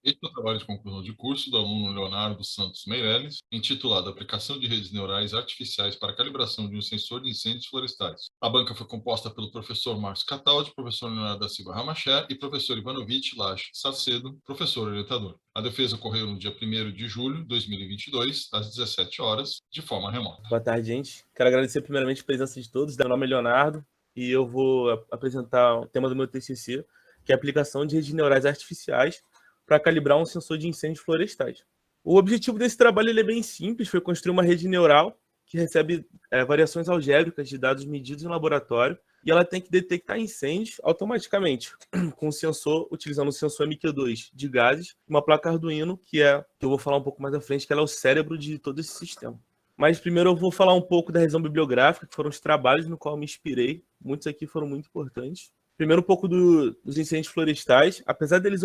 Este é o trabalho de conclusão de curso do aluno Leonardo Santos Meirelles, intitulado Aplicação de redes neurais artificiais para a calibração de um sensor de incêndios florestais. A banca foi composta pelo professor Márcio Cataldi, professor Leonardo da Silva Ramacher e professor Ivanovich Lage Sarcedo, professor orientador. A defesa ocorreu no dia 1º de julho de 2022, às 17 horas, de forma remota. Boa tarde, gente. Quero agradecer primeiramente a presença de todos. Meu nome é Leonardo e eu vou apresentar o tema do meu TCC, que é a aplicação de redes neurais artificiais para calibrar um sensor de incêndios florestais. O objetivo desse trabalho ele é bem simples, foi construir uma rede neural que recebe variações algébricas de dados medidos em laboratório e ela tem que detectar incêndios automaticamente com o sensor, utilizando o sensor MQ2 de gases, uma placa Arduino, que eu vou falar um pouco mais à frente, que ela é o cérebro de todo esse sistema. Mas primeiro eu vou falar um pouco da revisão bibliográfica, que foram os trabalhos no qual eu me inspirei. Muitos aqui foram muito importantes. Primeiro um pouco dos incêndios florestais. Apesar deles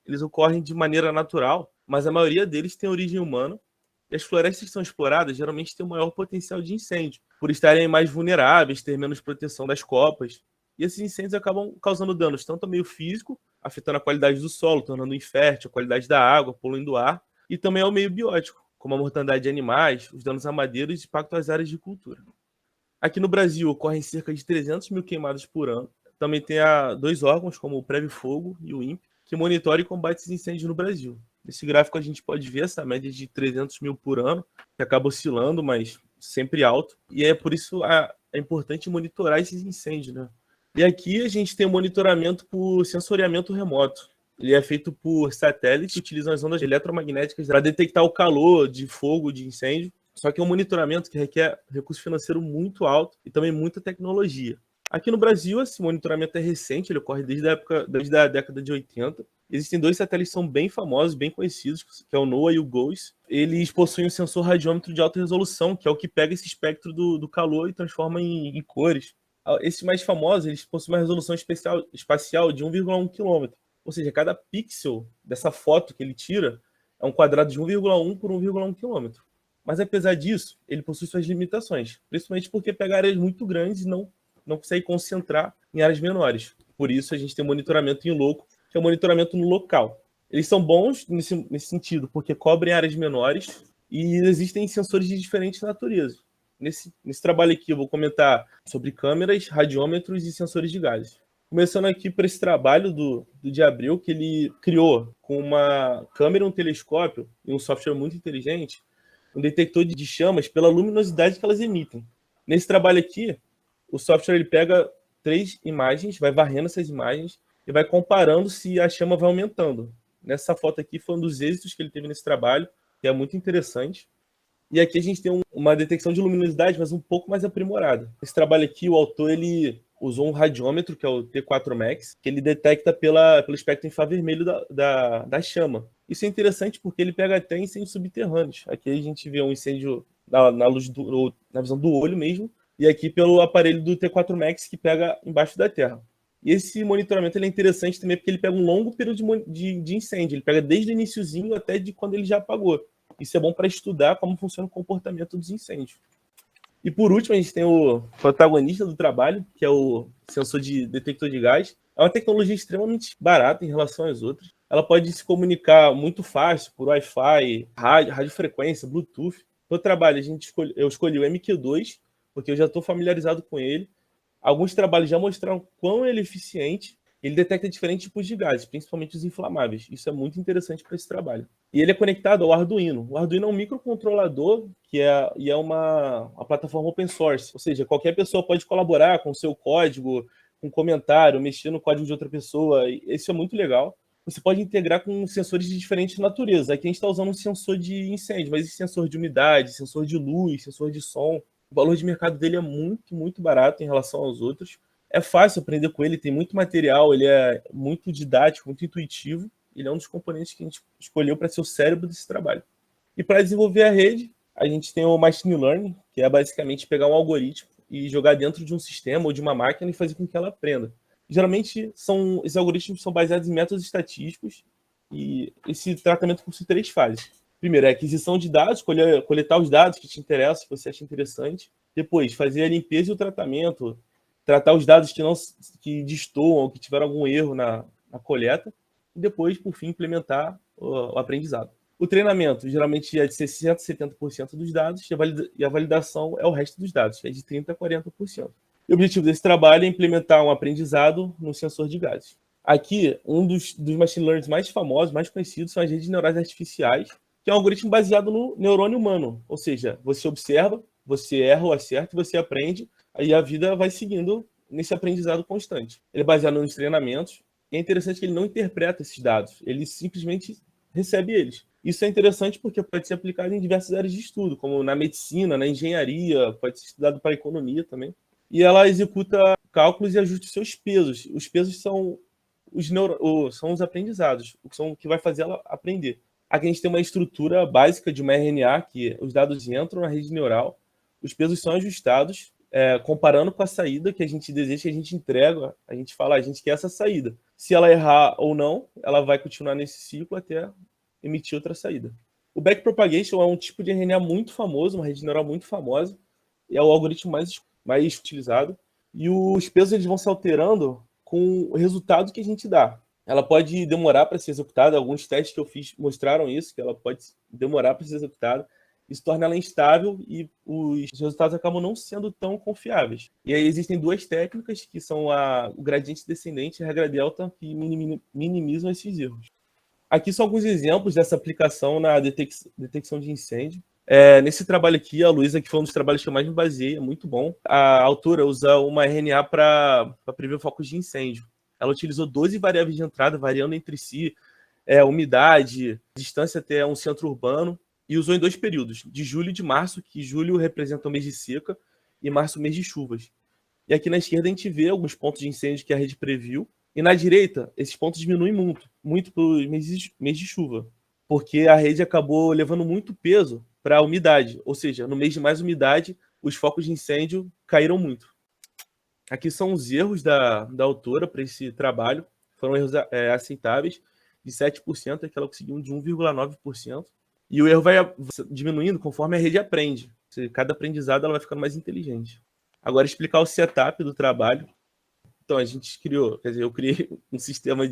eles ocorrem de maneira natural, mas a maioria deles tem origem humana. E as florestas que são exploradas geralmente têm um maior potencial de incêndio, por estarem mais vulneráveis, ter menos proteção das copas. E esses incêndios acabam causando danos tanto ao meio físico, afetando a qualidade do solo, tornando infértil a qualidade da água, poluindo o ar, e também ao meio biótico, como a mortandade de animais, os danos a madeiras e impacto às áreas de cultura. Aqui no Brasil ocorrem cerca de 300 mil queimadas por ano. Também tem dois órgãos, como o Preve Fogo e o INPE, que monitoram e combatem esses incêndios no Brasil. Nesse gráfico a gente pode ver essa média de 300 mil por ano, que acaba oscilando, mas sempre alto. E é por isso é importante monitorar esses incêndios, né? E aqui a gente tem o monitoramento por sensoriamento remoto. Ele é feito por satélite, que utilizam as ondas eletromagnéticas para detectar o calor de fogo, de incêndio. Só que é um monitoramento que requer recurso financeiro muito alto e também muita tecnologia. Aqui no Brasil, esse monitoramento é recente, ele ocorre desde a década de 80. Existem dois satélites que são bem famosos, bem conhecidos, que é o NOAA e o GOES. Eles possuem um sensor radiômetro de alta resolução, que é o que pega esse espectro do calor e transforma em cores. Esses mais famosos, eles possuem uma resolução espacial de 1,1 km. Ou seja, cada pixel dessa foto que ele tira é um quadrado de 1,1 por 1,1 km. Mas apesar disso, ele possui suas limitações, principalmente porque pega áreas muito grandes e não consegue concentrar em áreas menores. Por isso a gente tem o monitoramento em loco, que é o monitoramento no local. Eles são bons nesse sentido, porque cobrem áreas menores e existem sensores de diferentes naturezas. Nesse trabalho aqui eu vou comentar sobre câmeras, radiômetros e sensores de gases. Começando aqui por esse trabalho do de Abreu, que ele criou com uma câmera, um telescópio e um software muito inteligente, um detector de chamas pela luminosidade que elas emitem. Nesse trabalho aqui, o software ele pega 3 imagens, vai varrendo essas imagens e vai comparando se a chama vai aumentando. Nessa foto aqui foi um dos êxitos que ele teve nesse trabalho, que é muito interessante. E aqui a gente tem uma detecção de luminosidade, mas um pouco mais aprimorada. Esse trabalho aqui, o autor ele usou um radiômetro, que é o T4 Max, que ele detecta pelo espectro infravermelho da chama. Isso é interessante porque ele pega até incêndios subterrâneos. Aqui a gente vê um incêndio na luz na visão do olho mesmo, e aqui pelo aparelho do T4 Max que pega embaixo da terra. E esse monitoramento ele é interessante também porque ele pega um longo período de incêndio. Ele pega desde o iniciozinho até de quando ele já apagou. Isso é bom para estudar como funciona o comportamento dos incêndios. E por último, a gente tem o protagonista do trabalho, que é o sensor de detector de gás. É uma tecnologia extremamente barata em relação às outras. Ela pode se comunicar muito fácil por Wi-Fi, radiofrequência, Bluetooth. No trabalho, eu escolhi o MQ2, porque eu já estou familiarizado com ele. Alguns trabalhos já mostraram quão ele é eficiente. Ele detecta diferentes tipos de gases, principalmente os inflamáveis. Isso é muito interessante para esse trabalho. E ele é conectado ao Arduino. O Arduino é um microcontrolador e é uma plataforma open source. Ou seja, qualquer pessoa pode colaborar com o seu código, com comentário, mexer no código de outra pessoa. Isso é muito legal. Você pode integrar com sensores de diferentes naturezas. Aqui a gente está usando um sensor de incêndio, mas existe sensor de umidade, sensor de luz, sensor de som. O valor de mercado dele é muito, muito barato em relação aos outros. É fácil aprender com ele, tem muito material, ele é muito didático, muito intuitivo. Ele é um dos componentes que a gente escolheu para ser o cérebro desse trabalho. E para desenvolver a rede, a gente tem o Machine Learning, que é basicamente pegar um algoritmo e jogar dentro de um sistema ou de uma máquina e fazer com que ela aprenda. Geralmente, esses algoritmos são baseados em métodos estatísticos e esse tratamento possui 3 fases. Primeiro, é a aquisição de dados, coletar os dados que te interessam, que você acha interessante. Depois, fazer a limpeza e o tratamento, tratar os dados que destoam ou que tiveram algum erro na coleta. e depois, por fim, implementar o aprendizado. O treinamento geralmente é de 60% a 70% dos dados e a validação é o resto dos dados, que é de 30% a 40%. E o objetivo desse trabalho é implementar um aprendizado no sensor de gases. Aqui, um dos machine learning mais famosos, mais conhecidos, são as redes neurais artificiais, que é um algoritmo baseado no neurônio humano. Ou seja, você observa, você erra ou acerta, você aprende, aí a vida vai seguindo nesse aprendizado constante. Ele é baseado nos treinamentos, e é interessante que ele não interpreta esses dados, ele simplesmente recebe eles. Isso é interessante porque pode ser aplicado em diversas áreas de estudo, como na medicina, na engenharia, pode ser estudado para a economia também. E ela executa cálculos e ajusta os seus pesos. Os pesos são são os aprendizados, o que vai fazer ela aprender. Aqui a gente tem uma estrutura básica de uma RNA, que os dados entram na rede neural, os pesos são ajustados, comparando com a saída que a gente deseja, que a gente entrega, a gente fala, a gente quer essa saída. Se ela errar ou não, ela vai continuar nesse ciclo até emitir outra saída. O backpropagation é um tipo de RNA muito famoso, uma rede neural muito famosa, e é o algoritmo mais utilizado. E os pesos eles vão se alterando com o resultado que a gente dá. Ela pode demorar para ser executada, alguns testes que eu fiz mostraram isso, que ela pode demorar para ser executada. Isso torna ela instável e os resultados acabam não sendo tão confiáveis. E aí existem duas técnicas, que são o gradiente descendente e a regra delta, que minimizam esses erros. Aqui são alguns exemplos dessa aplicação na detecção de incêndio. Nesse trabalho aqui, a Luísa, que foi um dos trabalhos que eu mais me baseei, é muito bom. A autora usa uma RNA para prever focos de incêndio. Ela utilizou 12 variáveis de entrada, variando entre si, umidade, distância até um centro urbano, e usou em 2 períodos, de julho e de março, que julho representa o mês de seca e março o mês de chuvas. E aqui na esquerda a gente vê alguns pontos de incêndio que a rede previu, e na direita esses pontos diminuem muito para o mês de chuva, porque a rede acabou levando muito peso para a umidade, ou seja, no mês de mais umidade, os focos de incêndio caíram muito. Aqui são os erros da autora para esse trabalho, foram erros aceitáveis, de 7%, que ela conseguiu de 1,9%, e o erro vai diminuindo conforme a rede aprende. Cada aprendizado ela vai ficando mais inteligente. Agora, explicar o setup do trabalho. Então, eu criei um sistema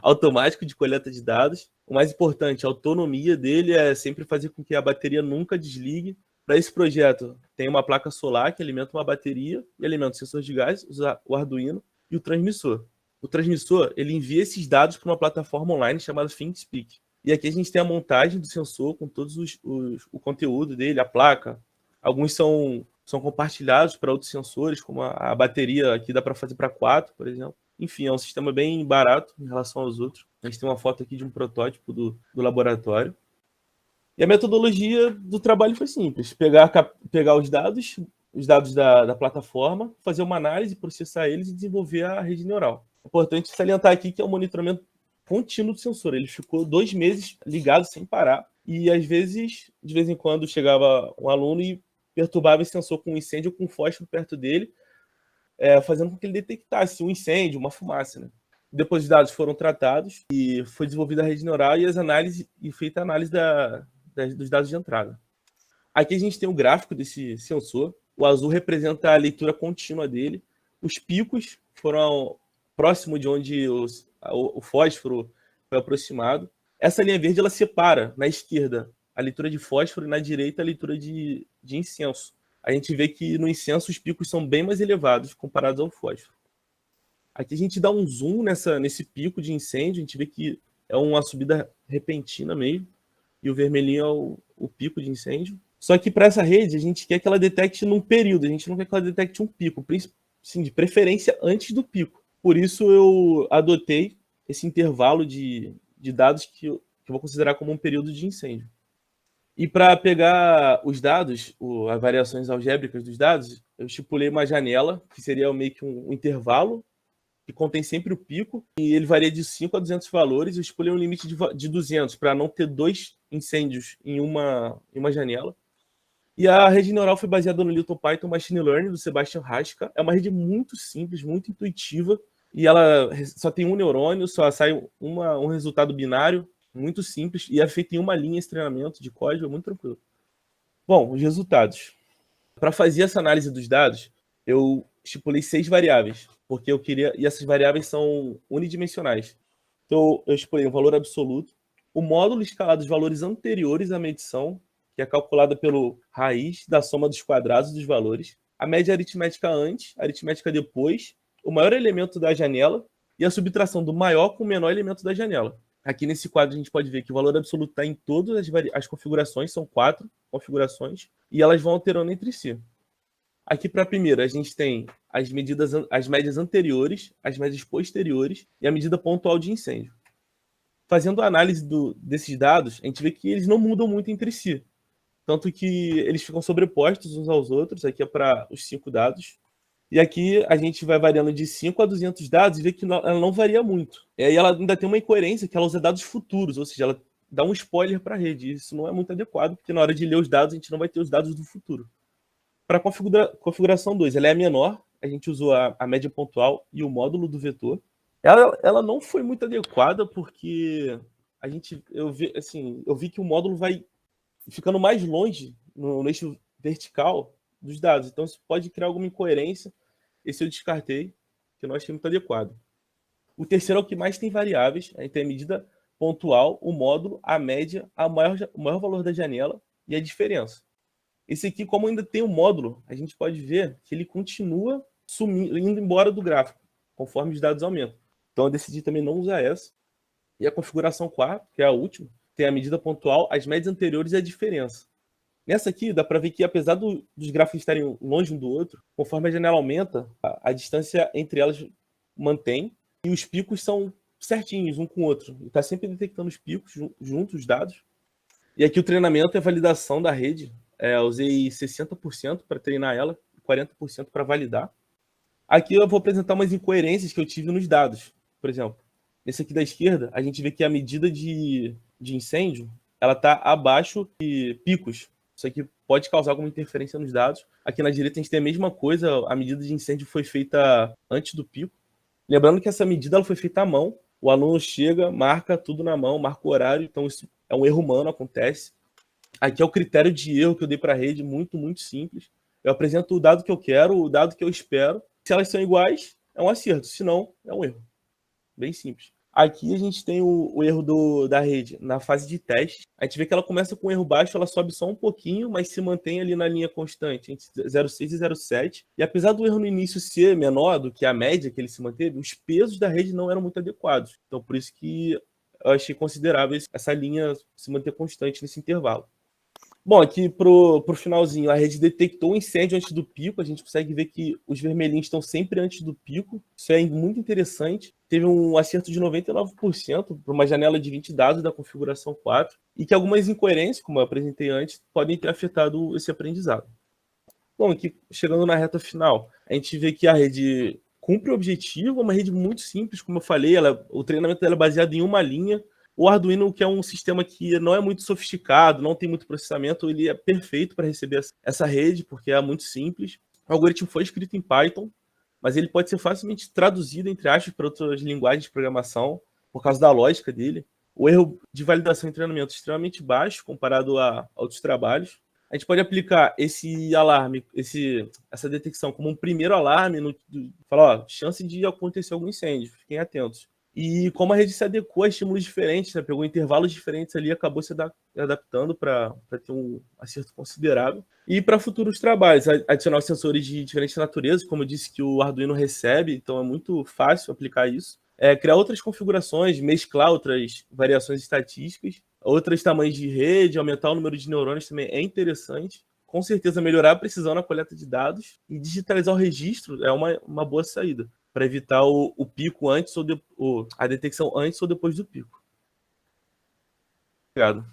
automático de coleta de dados. O mais importante, a autonomia dele é sempre fazer com que a bateria nunca desligue. Para esse projeto, tem uma placa solar que alimenta uma bateria e alimenta o sensor de gás, o Arduino e o transmissor. O transmissor, ele envia esses dados para uma plataforma online chamada ThinkSpeak. E aqui a gente tem a montagem do sensor com todos o conteúdo dele, a placa. Alguns são compartilhados para outros sensores, como a bateria aqui dá para fazer para 4, por exemplo. Enfim, é um sistema bem barato em relação aos outros. A gente tem uma foto aqui de um protótipo do laboratório. E a metodologia do trabalho foi simples. Pegar os dados da plataforma, fazer uma análise, processar eles e desenvolver a rede neural. É importante salientar aqui que é um monitoramento contínuo do sensor. Ele ficou 2 meses ligado sem parar. E, às vezes, de vez em quando, chegava um aluno e perturbava esse sensor com um incêndio ou com um fósforo perto dele, fazendo com que ele detectasse um incêndio, uma fumaça. Né? Depois os dados foram tratados e foi desenvolvida a rede neural e feita a análise dos dados de entrada. Aqui a gente tem o gráfico desse sensor. O azul representa a leitura contínua dele. Os picos foram próximo de onde o fósforo foi aproximado. Essa linha verde ela separa, na esquerda, a leitura de fósforo e na direita a leitura de incenso. A gente vê que no incenso os picos são bem mais elevados comparados ao fósforo. Aqui a gente dá um zoom nesse pico de incêndio, a gente vê que é uma subida repentina mesmo, e o vermelhinho é o pico de incêndio. Só que para essa rede a gente quer que ela detecte num período, a gente não quer que ela detecte um pico, sim, de preferência antes do pico. Por isso eu adotei esse intervalo de dados que eu vou considerar como um período de incêndio. E para pegar os dados, as variações algébricas dos dados, eu estipulei uma janela, que seria meio que um intervalo, que contém sempre o pico, e ele varia de 5 a 200 valores. Eu estipulei um limite de 200, para não ter 2 incêndios em uma janela. E a rede neural foi baseada no Little Python Machine Learning, do Sebastian Haska. É uma rede muito simples, muito intuitiva, e ela só tem um neurônio, só sai um resultado binário, muito simples, e é feito em uma linha esse treinamento de código, é muito tranquilo. Bom, os resultados. Para fazer essa análise dos dados, eu estipulei 6 variáveis, porque eu queria... E essas variáveis são unidimensionais. Então, eu explorei um valor absoluto, o módulo escalado dos valores anteriores à medição, que é calculada pelo raiz da soma dos quadrados dos valores, a média aritmética antes, a aritmética depois, o maior elemento da janela e a subtração do maior com o menor elemento da janela. Aqui nesse quadro a gente pode ver que o valor absoluto está em todas as configurações, são 4 configurações, e elas vão alterando entre si. Aqui para a primeira, a gente tem as médias anteriores, as médias posteriores e a medida pontual de incêndio. Fazendo a análise desses dados, a gente vê que eles não mudam muito entre si. Tanto que eles ficam sobrepostos uns aos outros. Aqui é para os 5 dados. E aqui a gente vai variando de 5 a 200 dados e vê que ela não varia muito. E aí ela ainda tem uma incoerência, que ela usa dados futuros, ou seja, ela dá um spoiler para a rede. Isso não é muito adequado, porque na hora de ler os dados, a gente não vai ter os dados do futuro. Para a configuração 2, ela é a menor. A gente usou a média pontual e o módulo do vetor. Ela não foi muito adequada, porque eu vi que o módulo vai ficando mais longe no eixo vertical dos dados. Então, isso pode criar alguma incoerência. Esse eu descartei, que eu não achei muito adequado. O terceiro é o que mais tem variáveis. A gente tem a medida pontual, o módulo, a média, o maior valor da janela e a diferença. Esse aqui, como ainda tem o módulo, a gente pode ver que ele continua indo embora do gráfico, conforme os dados aumentam. Então, eu decidi também não usar essa. E a configuração 4, que é a última, tem a medida pontual, as médias anteriores e a diferença. Nessa aqui, dá para ver que, apesar dos gráficos estarem longe um do outro, conforme a janela aumenta, a distância entre elas mantém e os picos são certinhos um com o outro. Está sempre detectando os picos juntos, os dados. E aqui o treinamento e a validação da rede. Eu usei 60% para treinar ela, 40% para validar. Aqui eu vou apresentar umas incoerências que eu tive nos dados. Por exemplo, nesse aqui da esquerda, a gente vê que a medida de incêndio ela está abaixo de picos. Isso aqui pode causar alguma interferência nos dados. Aqui na direita a gente tem a mesma coisa, a medida de incêndio foi feita antes do pico. Lembrando que essa medida ela foi feita à mão. O aluno chega, marca tudo na mão, marca o horário, então isso é um erro humano, acontece. Aqui é o critério de erro que eu dei para a rede, muito, muito simples. Eu apresento o dado que eu quero, o dado que eu espero. Se elas são iguais, é um acerto. Se não, é um erro. Bem simples. Aqui a gente tem o erro da rede na fase de teste. A gente vê que ela começa com um erro baixo, ela sobe só um pouquinho, mas se mantém ali na linha constante, entre 0,6 e 0,7. E apesar do erro no início ser menor do que a média que ele se manteve, os pesos da rede não eram muito adequados. Então, por isso que eu achei considerável essa linha se manter constante nesse intervalo. Bom, aqui pro finalzinho, a rede detectou o incêndio antes do pico. A gente consegue ver que os vermelhinhos estão sempre antes do pico. Isso é muito interessante. Teve um acerto de 99% para uma janela de 20 dados da configuração 4. E que algumas incoerências, como eu apresentei antes, podem ter afetado esse aprendizado. Bom, aqui chegando na reta final, a gente vê que a rede cumpre o objetivo. É uma rede muito simples, como eu falei. O treinamento dela é baseado em uma linha. O Arduino, que é um sistema que não é muito sofisticado, não tem muito processamento, ele é perfeito para receber essa rede, porque é muito simples. O algoritmo foi escrito em Python, mas ele pode ser facilmente traduzido, entre aspas, para outras linguagens de programação, por causa da lógica dele. O erro de validação em treinamento é extremamente baixo, comparado a outros trabalhos. A gente pode aplicar esse alarme, essa detecção como um primeiro alarme, falar, chance de acontecer algum incêndio, fiquem atentos. E como a rede se adequou a estímulos diferentes, né? Pegou intervalos diferentes ali e acabou se adaptando para ter um acerto considerável. E para futuros trabalhos, adicionar sensores de diferentes naturezas, como eu disse que o Arduino recebe, então é muito fácil aplicar isso. Criar outras configurações, mesclar outras variações estatísticas, outros tamanhos de rede, aumentar o número de neurônios também é interessante. Com certeza melhorar a precisão na coleta de dados e digitalizar o registro é uma boa saída, para evitar o pico antes a detecção antes ou depois do pico. Obrigado.